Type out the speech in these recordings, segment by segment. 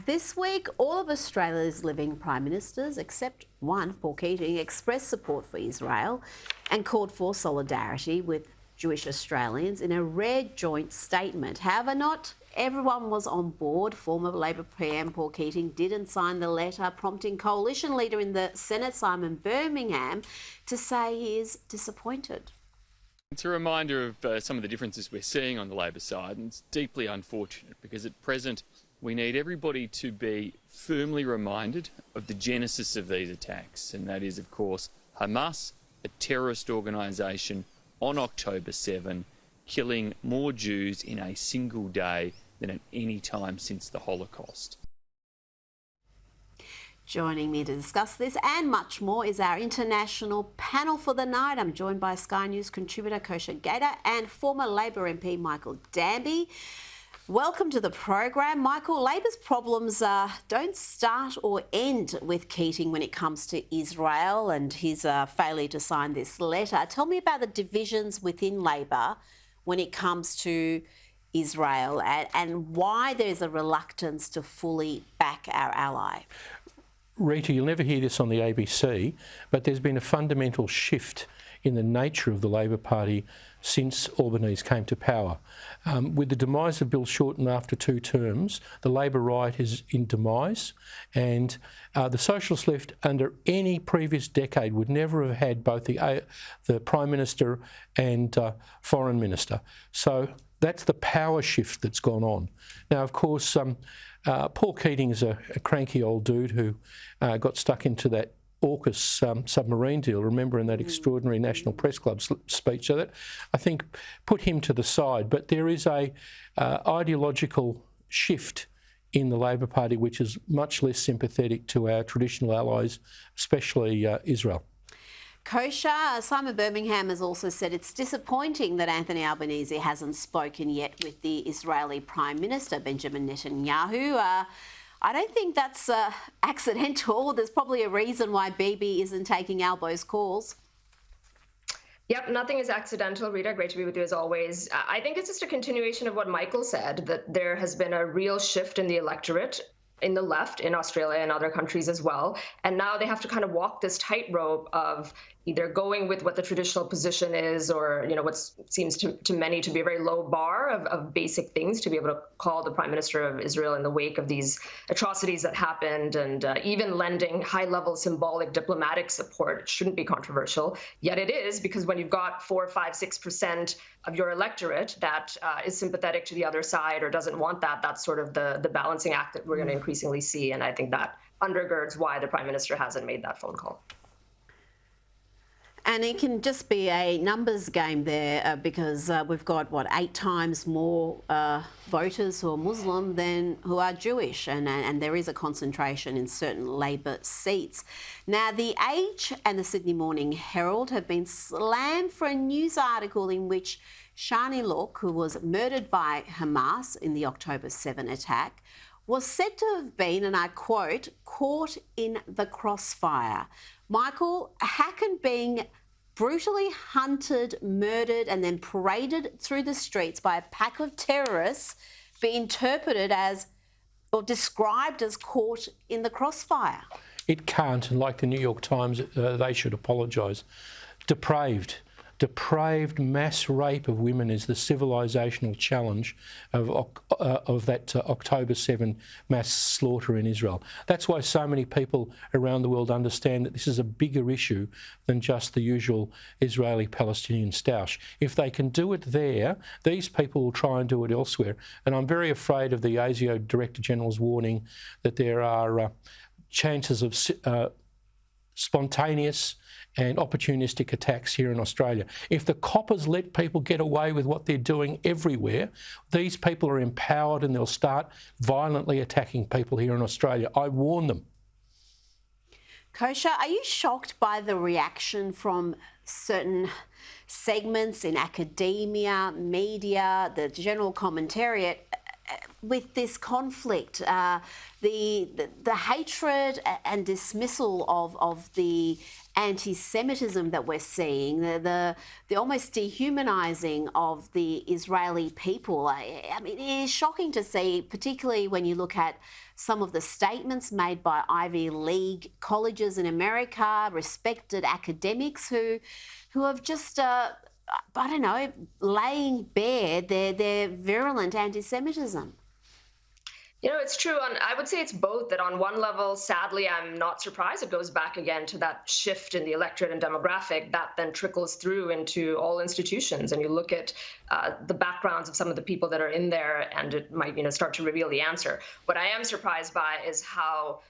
This week, all of Australia's living prime ministers, except one, Paul Keating, expressed support for Israel and called for solidarity with Jewish Australians in a rare joint statement. However, not everyone was on board. Former Labor PM Paul Keating didn't sign the letter, prompting coalition leader in the Senate, Simon Birmingham, to say he is disappointed. It's a reminder of some of the differences we're seeing on the Labor side, and it's deeply unfortunate because at present we need everybody to be firmly reminded of the genesis of these attacks, and that is, of course, Hamas, a terrorist organisation, on October 7, killing more Jews in a single day than at any time since the Holocaust. Joining me to discuss this and much more is our international panel for the night. I'm joined by Sky News contributor Kosha Gator and former Labor MP Michael Danby. Welcome to the program. Michael, Labor's problems don't start or end with Keating when it comes to Israel and his failure to sign this letter. Tell me about the divisions within Labor when it comes to Israel and why there's a reluctance to fully back our ally. Rita, you'll never hear this on the ABC, but there's been a fundamental shift in the nature of the Labor Party since Albanese came to power. With the demise of Bill Shorten after 2 terms, the Labor right is in demise, and the socialist left under any previous decade would never have had both the Prime Minister and Foreign Minister. So that's the power shift that's gone on. Now, of course, Paul Keating is a cranky old dude who got stuck into that AUKUS submarine deal, remember, in that extraordinary National Press Club speech. So that, I think, put him to the side. But there is a ideological shift in the Labor Party which is much less sympathetic to our traditional allies, especially Israel. Kosha, Simon Birmingham has also said it's disappointing that Anthony Albanese hasn't spoken yet with the Israeli Prime Minister, Benjamin Netanyahu. I don't think that's accidental. There's probably a reason why Bibi isn't taking Albo's calls. Yep, nothing is accidental. Rita, great to be with you as always. I think it's just a continuation of what Michael said, that there has been a real shift in the electorate in the left in Australia and other countries as well. And now they have to kind of walk this tightrope of either going with what the traditional position is or, you know, what seems to many to be a very low bar of basic things to be able to call the Prime Minister of Israel in the wake of these atrocities that happened, and even lending high-level symbolic diplomatic support. It shouldn't be controversial, yet it is, because when you've got 4, 5, 6% of your electorate that is sympathetic to the other side or doesn't want that, that's sort of the balancing act that we're going to increasingly see, and I think that undergirds why the Prime Minister hasn't made that phone call. And it can just be a numbers game there because we've got, 8 times more voters who are Muslim than who are Jewish, and there is a concentration in certain Labor seats. Now, The Age and the Sydney Morning Herald have been slammed for a news article in which Shani Look, who was murdered by Hamas in the October 7 attack, was said to have been, and I quote, caught in the crossfire. Michael, how can being brutally hunted, murdered and then paraded through the streets by a pack of terrorists be interpreted as or described as caught in the crossfire? It can't, and like the New York Times, they should apologise. Depraved mass rape of women is the civilisational challenge of that October 7 mass slaughter in Israel. That's why so many people around the world understand that this is a bigger issue than just the usual Israeli-Palestinian stoush. If they can do it there, these people will try and do it elsewhere. And I'm very afraid of the ASIO Director General's warning that there are chances of spontaneous and opportunistic attacks here in Australia. If the coppers let people get away with what they're doing everywhere, these people are empowered and they'll start violently attacking people here in Australia. I warn them. Kosha, are you shocked by the reaction from certain segments in academia, media, the general commentariat, with this conflict, the hatred and dismissal of the anti-Semitism that we're seeing, the almost dehumanising of the Israeli people. I mean, it is shocking to see, particularly when you look at some of the statements made by Ivy League colleges in America, respected academics who have just, I don't know, laying bare their virulent anti-Semitism. You know, it's true. I would say it's both. That on one level, sadly, I'm not surprised. It goes back again to that shift in the electorate and demographic that then trickles through into all institutions. And you look at the backgrounds of some of the people that are in there, and it might, start to reveal the answer. What I am surprised by is how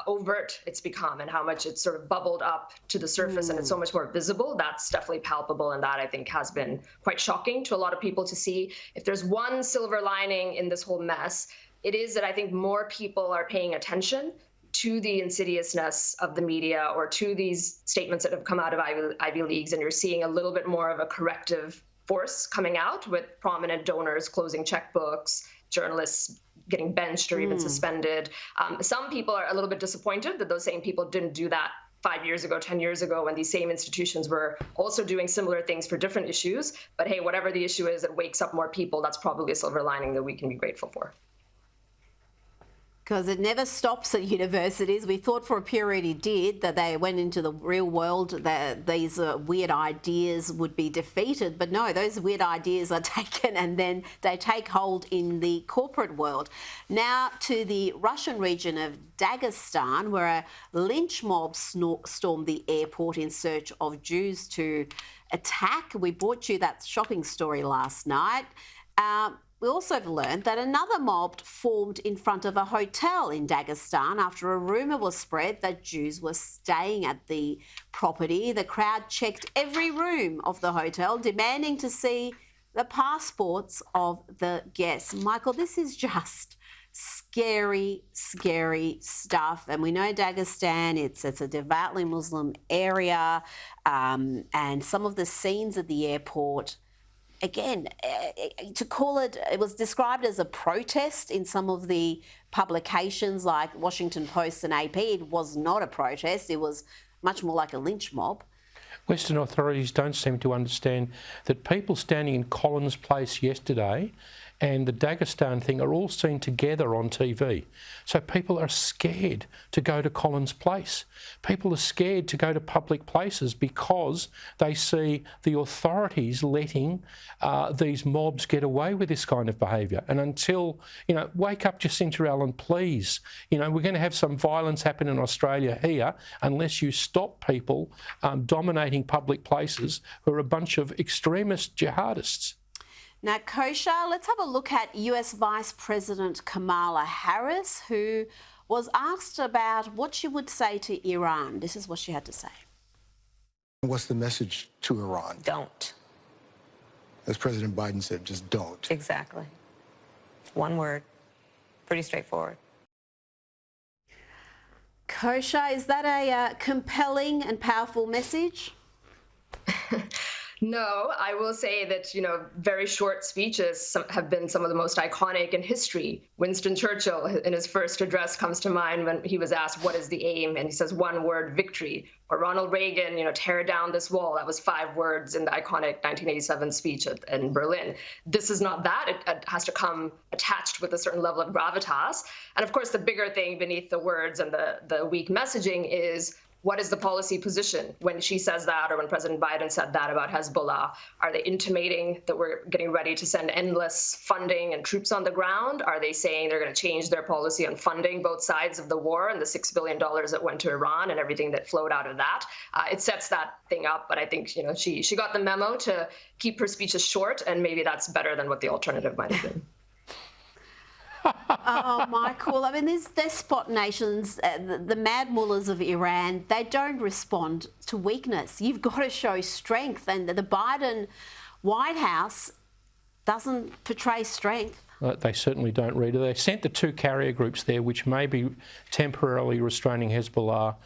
overt it's become and how much it's sort of bubbled up to the surface and it's so much more visible. That's definitely palpable, and that I think has been quite shocking to a lot of people to see. If there's one silver lining in this whole mess, it is that I think more people are paying attention to the insidiousness of the media or to these statements that have come out of Ivy Leagues, and you're seeing a little bit more of a corrective force coming out with prominent donors closing checkbooks, journalists getting benched or even suspended. Some people are a little bit disappointed that those same people didn't do that 5 years ago, 10 years ago, when these same institutions were also doing similar things for different issues. But hey, whatever the issue is, it wakes up more people. That's probably a silver lining that we can be grateful for. Because it never stops at universities. We thought for a period it did, that they went into the real world, that these weird ideas would be defeated. But no, those weird ideas are taken and then they take hold in the corporate world. Now to the Russian region of Dagestan, where a lynch mob stormed the airport in search of Jews to attack. We brought you that shocking story last night. We also have learned that another mob formed in front of a hotel in Dagestan after a rumour was spread that Jews were staying at the property. The crowd checked every room of the hotel, demanding to see the passports of the guests. Michael, this is just scary, scary stuff. And we know Dagestan, it's a devoutly Muslim area, and some of the scenes at the airport, again, to call it was described as a protest in some of the publications like Washington Post and AP. It was not a protest. It was much more like a lynch mob. Western authorities don't seem to understand that people standing in Collins Place yesterday and the Dagestan thing are all seen together on TV. So people are scared to go to Collins Place. People are scared to go to public places because they see the authorities letting these mobs get away with this kind of behaviour. And until, wake up Jacinta Allen, please. We're going to have some violence happen in Australia here unless you stop people dominating public places who are a bunch of extremist jihadists. Now, Kosha, let's have a look at US Vice President Kamala Harris, who was asked about what she would say to Iran. This is what she had to say. What's the message to Iran? Don't. As President Biden said, just don't. Exactly. One word. Pretty straightforward. Kosha, is that a compelling and powerful message? No, I will say that, very short speeches have been some of the most iconic in history. Winston Churchill, in his first address, comes to mind when he was asked, what is the aim? And he says, one word, victory. Or Ronald Reagan, tear down this wall. That was 5 words in the iconic 1987 speech in Berlin. This is not that. It has to come attached with a certain level of gravitas. And of course, the bigger thing beneath the words and the weak messaging is, what is the policy position? When she says that, or when President Biden said that about Hezbollah, are they intimating that we're getting ready to send endless funding and troops on the ground? Are they saying they're going to change their policy on funding both sides of the war and the $6 billion that went to Iran and everything that flowed out of that? It sets that thing up, but I think she got the memo to keep her speeches short, and maybe that's better than what the alternative might have been. Oh, Michael, I mean, these despot nations, the mad mullahs of Iran, they don't respond to weakness. You've got to show strength, and the Biden White House doesn't portray strength. They certainly don't, Rita. They sent the 2 carrier groups there, which may be temporarily restraining Hezbollah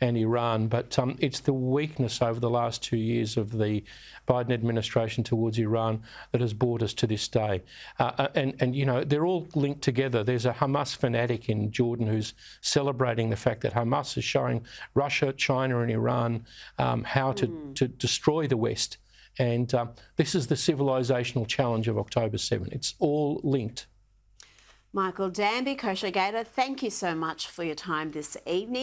and Iran, but it's the weakness over the last 2 years of the Biden administration towards Iran that has brought us to this day. And you know, they're all linked together. There's a Hamas fanatic in Jordan who's celebrating the fact that Hamas is showing Russia, China and Iran how to destroy the West. And this is the civilisational challenge of October 7. It's all linked. Michael Danby, co-gator, thank you so much for your time this evening.